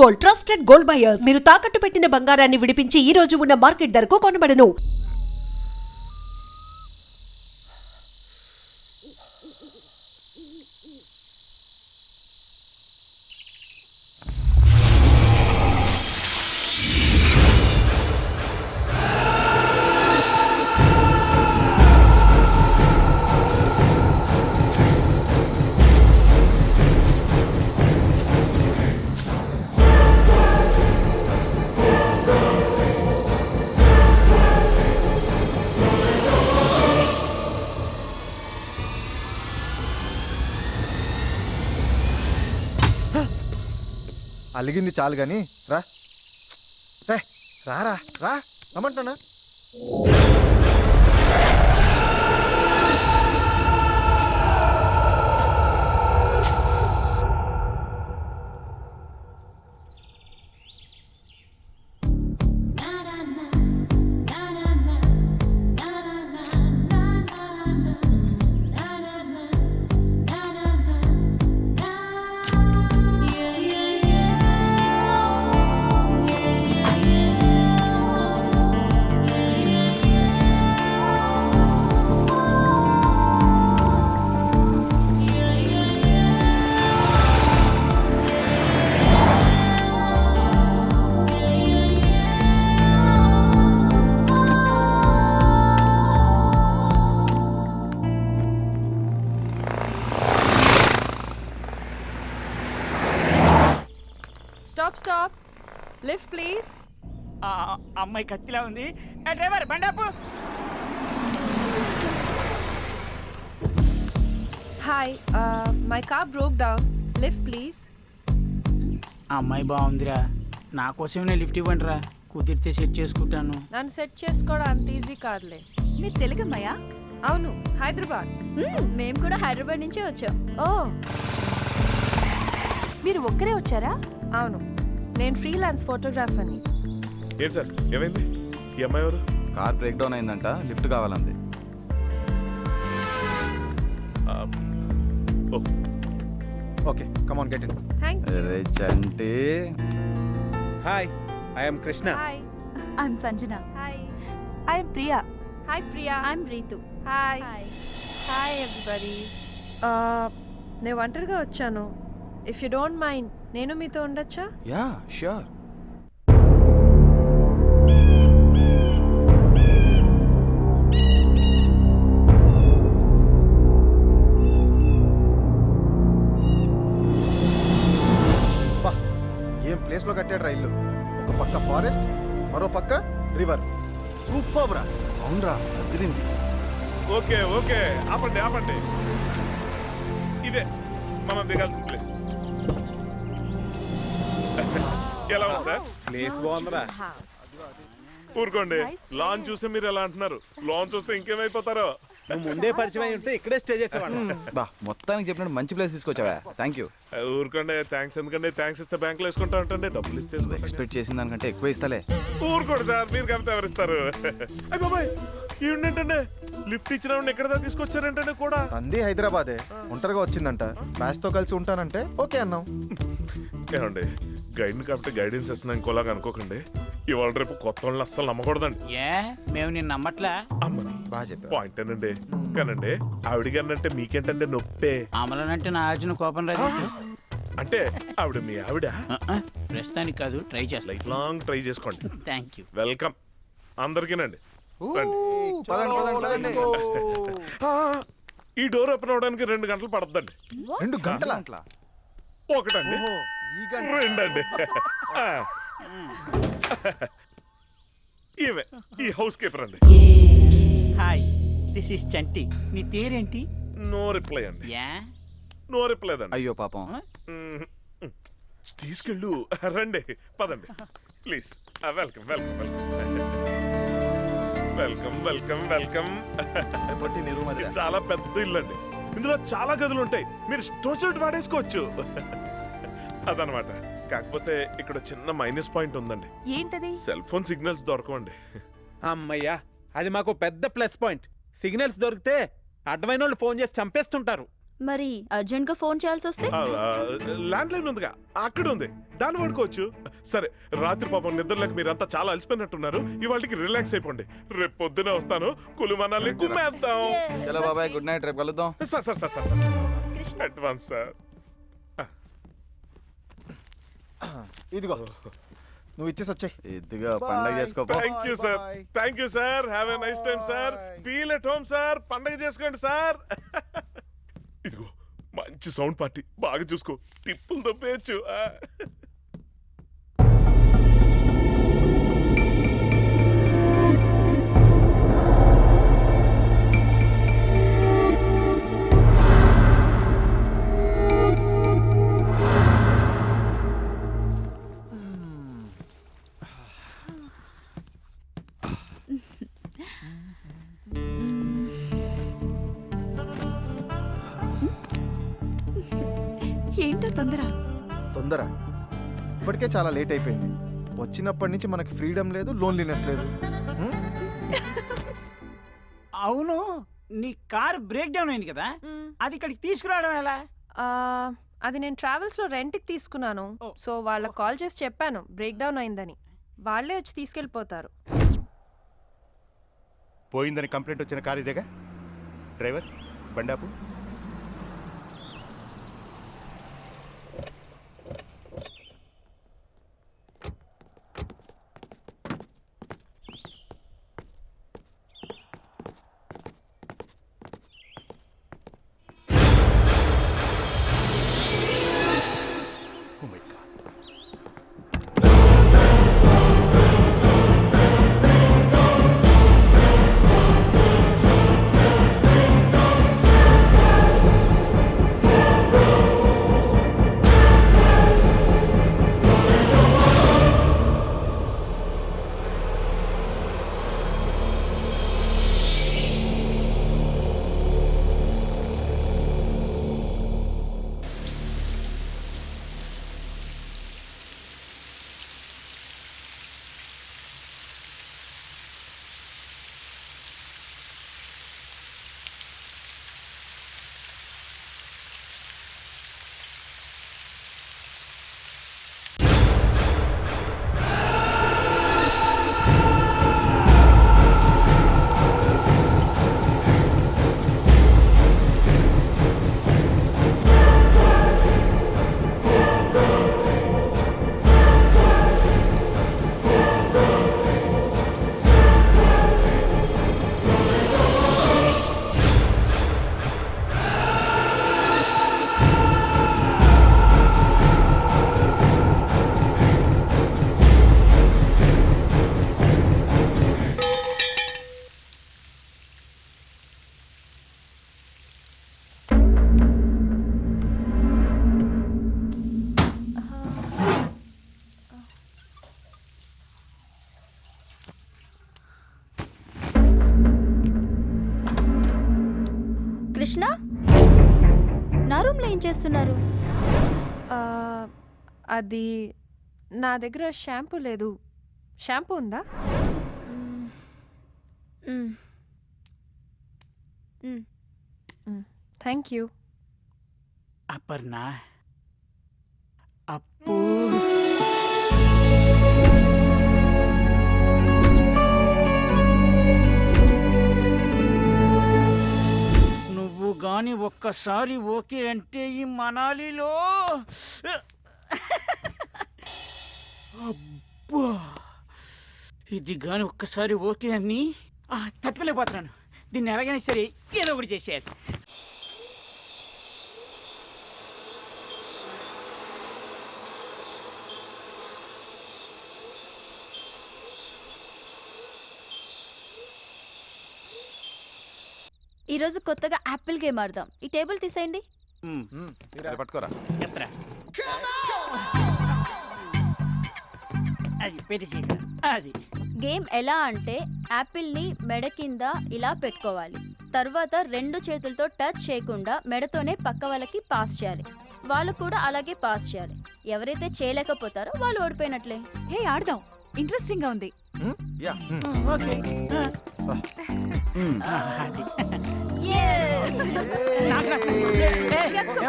Gold, trusted gold buyers. మీరు తాకట్టు పెట్టిన బంగారాన్ని విడిపించి ఈ రోజు ఉన్న మార్కెట్ ధరకు కొనబడను. అలిగింది చాలు గాని రా రారా రా రమ్మంటున్నా. Stop lift please. అమ్మాయి కత్తిలా ఉంది. డ్రైవర్ బండాపు. Hi, my car broke down. Lift please. అమ్మాయి బాగుందిరా, నా కోసమే లిఫ్ట్ ఇవ్వండిరా, కుదిరితే సెట్ చేసుకుంటాను. నన్ను సెట్ చేసుకోవడం అంత ఈజీ కాదులే. మీరు తెలుగమ్మాయా? అవును, హైదరాబాద్. మేము కూడా హైదరాబాద్ నుంచే వచ్చాం. ఓ, మీరు ఒక్కరే వచ్చారా? అవును, నేను ఫ్రీలాన్స్ ఫోటోగ్రాఫర్ని. ఏంటి సార్ ఏమైంది? ఈ అమ్మాయి ఎవరు? కార్ బ్రేక్ డౌన్ అయిందంట, లిఫ్ట్ కావాలంది. Okay come on get in. Thank you. అరే Chanti. Hi, I am Krishna. Hi. I'm Sanjana. Hi. I'm Priya. Hi Priya. I'm Ritu. Hi. Hi everybody. నేను ఒంటరిగా వచ్చాను. ఇఫ్ యూ డోంట్ మైండ్ నేను మీతో ఉండొచ్చా? Yeah sure. ఏం ప్లేస్ లో కట్టాడు రా ఇల్లు. ఒక పక్క ఫారెస్ట్, మరో పక్క రివర్. సూపర్ రా. అవునరా, అదిరింది. ఓకే ఓకే ఆపండి. ఇదే మనం దిగాల్సిన ప్లేస్. ఎలా ఉంది సార్? ప్లేస్ బాగుందిరా. ఊరుకోండి, లాన్ చూసి మీరు ఎలా అంటున్నారు? లాన్ చూస్తే ఇంకేమైపోతారో. నువ్వు ముందే పరిచయం అయి ఉంటే ఇక్కడే స్టే చేసేవాడు. బా మొత్తానికి చెప్పినట్టు మంచి ప్లేస్ తీసుకొచ్చావా. Thank you. ఊరుకోండి, థ్యాంక్స్ ఎందుకండి? థ్యాంక్స్ ఇస్తే బ్యాంకులో వేసుకుంటా ఉంటండి, డబ్బులు ఇస్తే ఎక్స్పెక్ట్ చేసిన దానికంటే ఎక్కువ ఇస్తాలే. ఊరుకోండి సార్, మీరు కలిపితే ఎవరిస్తారు? అయ్య బాబాయ్, ఏంటంటే లిఫ్ట్ ఇచ్చిన ఎక్కడ దాకా తీసుకొచ్చారంటే కూడా అంది హైదరాబాదే, ఒంటరిగా వచ్చిందంట. బ్యాచ్ తో కలిసి ఉంటానంటే ఓకే అన్నాం. ఏమండి, గైడ్ని కాబట్టి గైడెన్స్ ఇస్తున్నాను ఇంకోలాగా అనుకోకండి. ఇవాళ రేపు కొత్త వాళ్ళని అస్సలు నమ్మకూడదండి. ఏ మేము నిన్ను నమ్మట్లా? అమ్మని బాగా చెప్పావు. పాయింట్ ఏనండి. కానండి ఆవిడ గారినంటే మీకేంటంటే నొప్పే. అమలనంటే నా ఆర్జున కోపం రాదు. అంటే ఆవిడ మీ ఆవిడ? ప్రస్తుతానికి కాదు, ట్రై చేస్తా. లైఫ్ లాంగ్ ట్రై చేసుకోండి. Thank you. వెల్కమ్ అందరికీనండి. ఈ డోర్ ఓపెన్ అవడానికి 2 గంటలు పడుతుందండి. 2 గంటల ఒకటండి, రెండండి. ఈమె ఈ హౌస్ కీపర్ అండి. హాయ్, దిస్ ఇస్ చంటి. నీ పేరేంటి? నో రిప్లై అండి. యా, నో రిప్లై అండి. అయ్యో పాపం. తీసుకెళ్ళు. రండి పదండి please. Welcome welcome welcome welcome welcome welcome. ఇది చాలా పెద్ద ఇల్లు అండి. ఇందులో చాలా గదులు ఉంటాయి, మీరు స్టోచర్ట్ వాడేసుకోవచ్చు. అదనమాట. కాకపోతే ఇక్కడ చిన్న మైనస్ పాయింట్ ఉందండి. ఏంటది? సెల్ ఫోన్ సిగ్నల్స్ దొరకవండి. అమ్మయ్యా, అది మాకు పెద్ద ప్లస్ పాయింట్. సిగ్నల్స్ దొరికితే అడ్డమైన వాళ్ళు ఫోన్ చేసి చంపేస్తుంటారు. మరి అర్జెంట్గా ఫోన్ చేయాల్సి వస్తే ల్యాండ్ లైన్ ఉందిగా అక్కడ ఉంది, దాన్ని వాడుకోవచ్చు. సరే, రాత్రి పాపం నిద్రలేక మీరంతా చాలా అలసిపోయినట్టున్నారు. ఇవాళకి రిలాక్స్ అయిపోండి. రేపు పొద్దునే వస్తాను, కులు మనల్ని కుమ్మేద్దాం. చలో బాబాయ్, గుడ్ నైట్, రేపు కలుద్దాం. Sir sir sir sir Krishna advance sir. ఇదిగో నువ్వు ఇచ్చేసి వచ్చాయి. ఇదిగా పండగ చేసుకోపో. Thank you sir, thank you sir. Have a nice time sir. Feel at home sir. పండగ చేసుకోండి సార్. ఇదిగో మంచి సౌండ్ పార్టీ, బాగా చూసుకో, తిప్పులు తప్పేయచ్చు. ఏంటో తొందర? తొందర ఇప్పటికే చాలా లేట్ అయిపోయింది. వచ్చినప్పటి నుంచి మనకి ఫ్రీడమ్ లేదు, లోన్లీనెస్ లేదు. అవును, నీ కార్ బ్రేక్ డౌన్ అయింది కదా, అది ఇక్కడికి తీసుకురావడం ఎలా? అది నేను ట్రావెల్స్లో రెంట్కి తీసుకున్నాను. సో వాళ్ళకి కాల్ చేసి చెప్పాను బ్రేక్ డౌన్ అయిందని. వాళ్ళే వచ్చి తీసుకెళ్ళిపోతారు. పోయిందని కంప్లైంట్ వచ్చిన కారు ఇదేగా. డ్రైవర్ బండాపు. కృష్ణ, నా రూమ్లో ఏం చేస్తున్నారు? అది నా దగ్గర షాంపూ లేదు. షాంపూ ఉందా? Thank you. అపర్ణ, అప్పు, నువ్వు గాని ఒక్కసారి ఓకే అంటే ఈ మనాలిలో అబ్బా, ఇది గాని ఒక్కసారి ఓకే అని తట్టుకోలేకపోతున్నాను. దీన్ని ఎలాగైనా సరే ఏదో ఒకటి చేసేయాలి. ఈరోజు కొత్తగా యాపిల్ గేమ్ ఆడదాం. ఈ టేబుల్ తీసేయండి. పట్టుకోరా. ఎత్తరా. అది పెట్టి చేయగల. అది గేమ్ ఎలా అంటే యాపిల్ని మెడ కింద ఇలా పెట్టుకోవాలి. తర్వాత రెండు చేతులతో టచ్ చేయకుండా మెడతోనే పక్క వాళ్ళకి పాస్ చేయాలి. వాళ్ళు కూడా అలాగే పాస్ చేయాలి. ఎవరైతే చేయలేకపోతారో వాళ్ళు ఓడిపోయినట్లే. హే, ఆడదాం. ఇంట్రెస్టింగ్ గా ఉంది. ఓకే. అది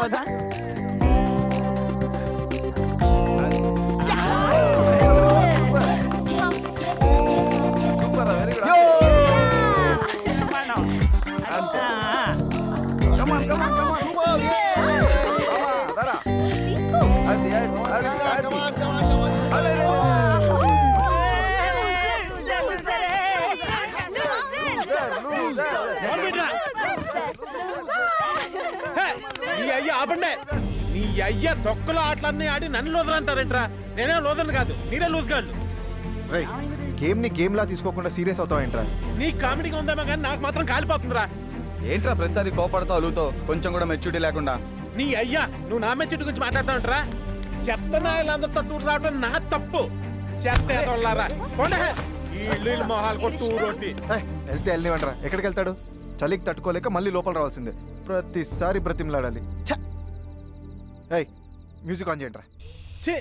వద్దా సూపర్ వెరీ గుడ్ నీ అయ్య ఆపండే. నీ అయ్య తొక్కలో ఆటలన్నీ ఆడి నన్ను లూజర్ అంటారేంట్రా? నేనే లూజర్ని కాదు, మీరే లూజ్ గాళ్ళు. రేయ్ గేమ్ ని గేమ్ లా తీసుకోకుండా సీరియస్ అవుతావేంట్రా? నీ కామెడీగా ఉందేమో కానీ నాకు మాత్రం కాలిపోతుందిరా. ఏంట్రా ప్రతిసారి కోపడతావు అలుగుతో కొంచెం కూడా మెచ్యూరిటీ లేకుండా? నీ అయ్యా నువ్వు నా మెచ్యూరిటీ గురించి మాట్లాడతావంటరా? చెత్త నాయలందరితో టూర్ రావడం నా తప్పు. చెత్త ఏదోళ్ళారా ఈ ఇల్లు మొహాలు కొట్టు ఊరొట్టి. వెళ్తే వెళ్ళనివ్వండిరా. ఎక్కడికి వెళ్తాడు? చలికి తట్టుకోలేక మళ్ళీ లోపల రావాల్సిందే. ప్రతిసారి బ్రతిమలాడాలి. ఏయ్ మ్యూజిక్ ఆన్ చేయండిరా. ఛీ!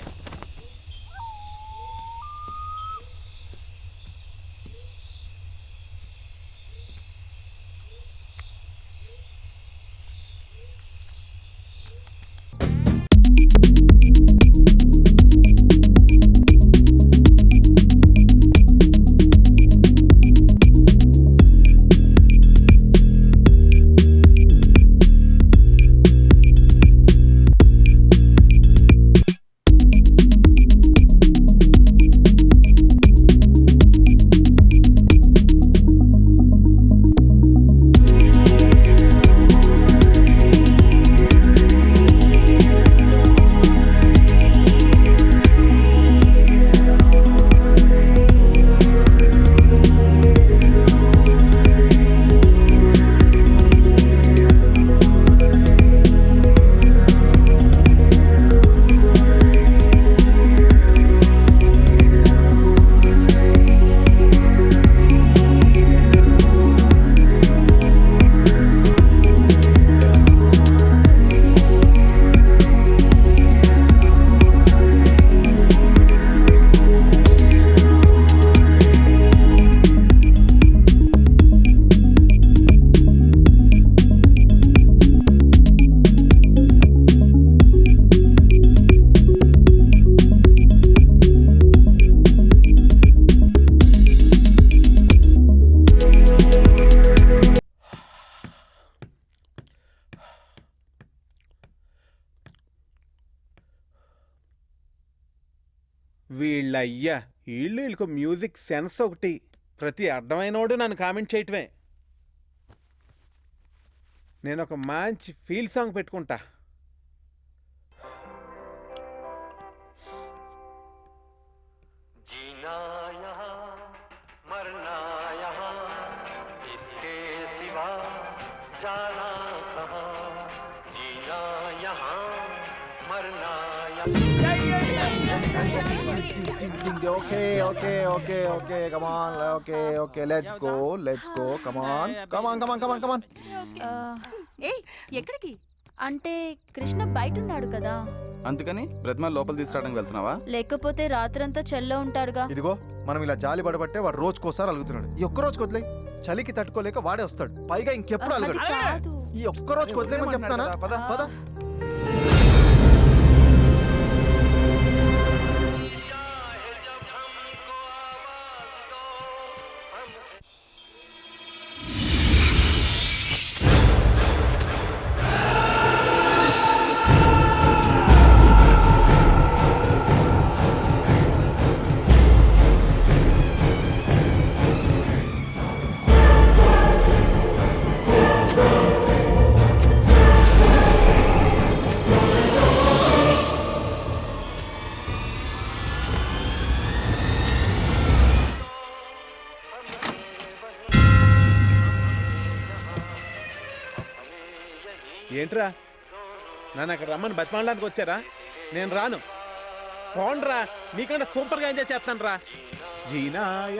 వీళ్ళయ్యా వీళ్ళకు మ్యూజిక్ సెన్స్ ఒకటి. ప్రతి అర్థమైనోడు నన్ను కామెంట్ చేయటమే. నేను ఒక మంచి ఫీల్ సాంగ్ పెట్టుకుంటా. Okay, okay, okay, okay, come on, okay, okay, let's go, come on. ఏయ్ ఎక్కడికి? అంటే కృష్ణ బయట ఉన్నాడు కదా, అందుకని బ్రతిమాల లోపల తీసుకురావడానికి వెళ్తున్నావా? లేకపోతే రాత్రంతా చెల్లో ఉంటాడుగా. ఇదిగో మనం ఇలా జాలి పడబట్టే వాడు రోజుకోసారి అలుగుతున్నాడు. ఈ ఒక్క రోజుకి వదిలే. చలికి తట్టుకోలేక వాడే వస్తాడు. పైగా ఇంకెప్పుడు అది అలగడు. కాదు. ఈ ఒక్క రోజుకి వదిలేమని చెప్తానా? పద పద. ఏంట్రా నన్ను అక్కడ రమ్మని బతిమాలడానికి వచ్చారా? నేను రాను. పోండ్రా, నీకంటే సూపర్గా ఎంజాయ్ చేస్తాను రా. జీనాయ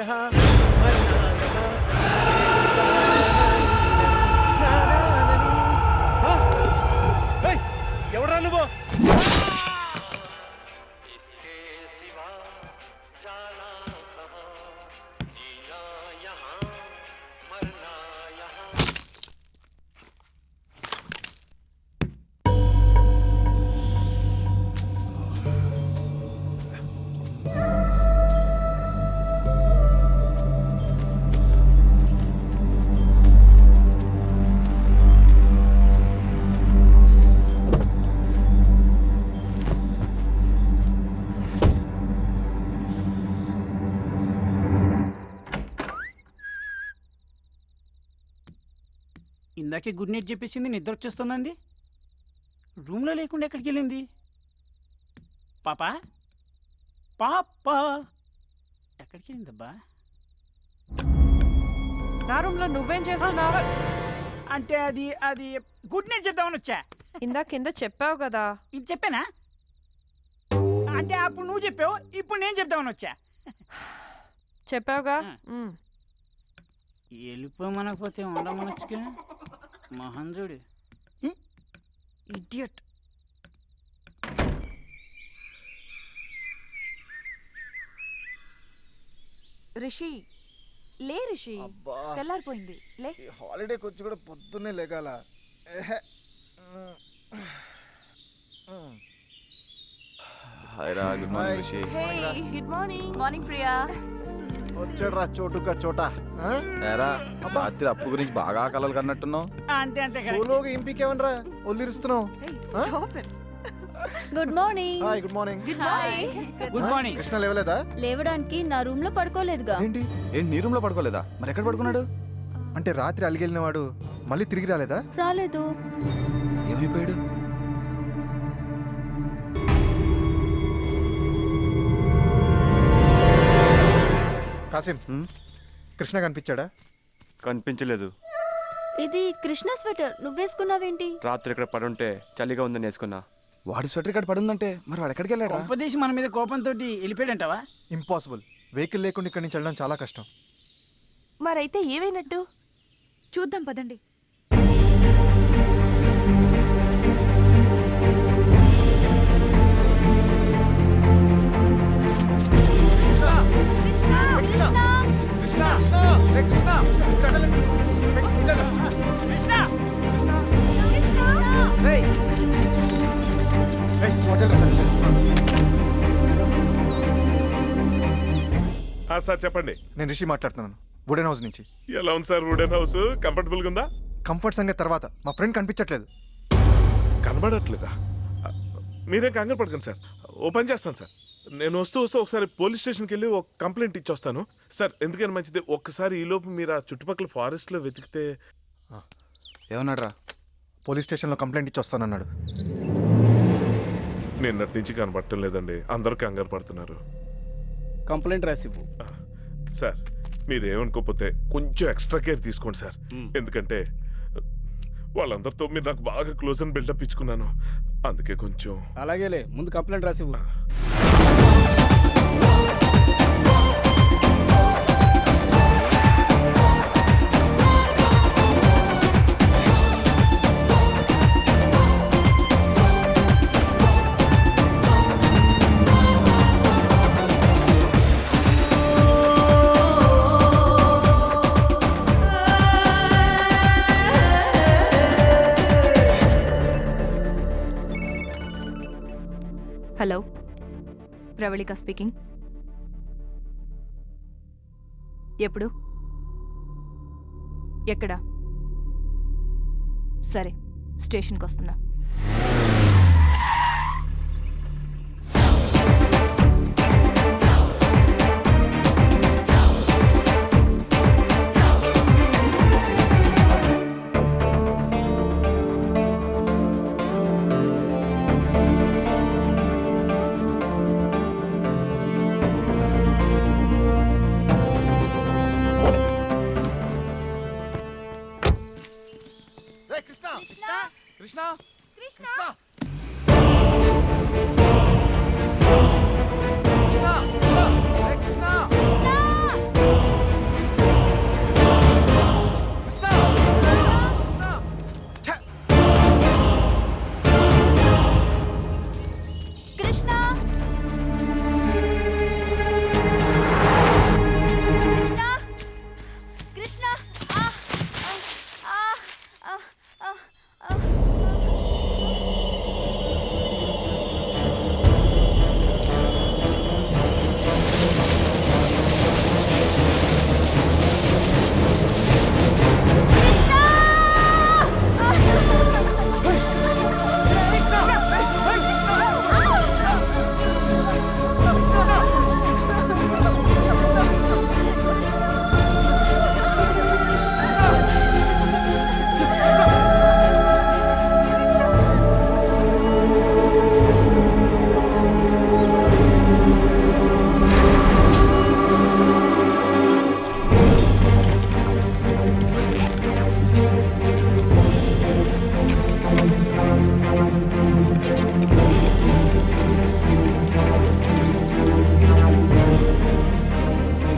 ఎవరా నువ్వు? ఇందాకే గుడ్ నైట్ చెప్పేసింది, నిద్ర వచ్చేస్తుందండి. రూమ్లో లేకుండా ఎక్కడికి వెళ్ళింది? పాపా పాపా ఎక్కడికి వెళ్ళిందబ్బా? నా రూమ్లో నువ్వేం చేస్తున్నావు? అంటే అది అది గుడ్ నైట్ చెప్దామని వచ్చా. ఇందా కింద చెప్పావు కదా. ఇది చెప్పానా? అంటే అప్పుడు నువ్వు చెప్పావు, ఇప్పుడు నేను చెప్దామని వచ్చా. చెప్పావుగా. వెళ్ళిపోమనకపోతే ఉండమనొచ్చుగా. మహంజుడు ఇడియట్. రిషి లే రిషి, తెల్లారిపోయింది లే. ఈ హాలిడేకి వచ్చి కూడా పొద్దున్నే లేగాల. హాయ్ రా, good morning Rishi. Good morning. Morning Priya. వచ్చాడు రా చోటుగా చోట. ఏరా, రాత్రి అప్పు గురించి బాగా కలలు కన్నట్టున్నావు. అంతే అంతే కదా. సోలోగా ఇంపికేమనరా ఒల్లిరుస్తున్నావు? Good morning. Hi good morning. Good morning. Krishna లేవలేదా? లేవడానికి నా రూమ్ లో పడుకోలేదుగా. ఏంటి ఏంటి నీ రూమ్ లో పడుకోలేదా? మరి ఎక్కడ పడుకున్నాడు? అంటే రాత్రి అలిగెళ్ళిన వాడు మళ్ళీ తిరిగి రాలేదా? రాలేదు. ఏమైపోయాడు? కాసిం, కృష్ణ కనిపించాడా? కనిపించలేదు. ఇది కృష్ణ స్వెటర్ నువ్వేసుకున్నావేంటి? రాత్రి ఇక్కడ పడుంటే చలిగా ఉందని వేసుకున్నా. వాడి స్వెటర్ ఇక్కడ పడుందంటే మరి వాడు ఎక్కడికి వెళ్ళాడు? కొంపదీసి మన మీద కోపంతో వెళ్ళిపోయాడంటావా? ఇంపాసిబుల్. వెహికల్ లేకుండా ఇక్కడి నుంచి వెళ్ళడం చాలా కష్టం. మరైతే ఏమైనట్టు? చూద్దాం పదండి. సార్ చెప్పండి. నేను రిషి మాట్లాడుతున్నాను, వుడెన్ హౌస్ నుంచి. ఎలా ఉంది సార్ వుడెన్ హౌస్? కంఫర్టబుల్గా ఉందా? కంఫర్ట్ సంగతి తర్వాత, మా ఫ్రెండ్ కనిపించట్లేదు. కనబడట్లేదా? మీరేం కంగారు పడకండి సార్, ఓ పని చేస్తాను సార్. నేను వస్తూ ఒకసారి పోలీస్ స్టేషన్కి వెళ్ళి ఒక కంప్లైంట్ ఇచ్చి వస్తాను సార్. ఎందుకని మంచిది, ఒక్కసారి ఈలోపు మీరు ఆ చుట్టుపక్కల ఫారెస్ట్లో వెతికితే. ఏమన్నాడు రా? పోలీస్ స్టేషన్లో కంప్లైంట్ ఇచ్చి వస్తానన్నాడు. నిన్నటి నుంచి కనబడటం లేదండి, అందరూ కంగారు పడుతున్నారు. కంప్లైంట్ రాసివ్వు. సార్ మీరేమనుకోకపోతే కొంచెం ఎక్స్ట్రా కేర్ తీసుకోండి సార్. ఎందుకంటే వాళ్ళందరితో మీరు నాకు బాగా క్లోజ్ అని బిల్డప్ ఇచ్చుకున్నాను, అందుకే కొంచెం. అలాగేలే, ముందు కంప్లైంట్ రాసివ్వు. Hello, Pravalika speaking. ఎప్పుడు? ఎక్కడ? సరే, స్టేషన్కి వస్తున్నా.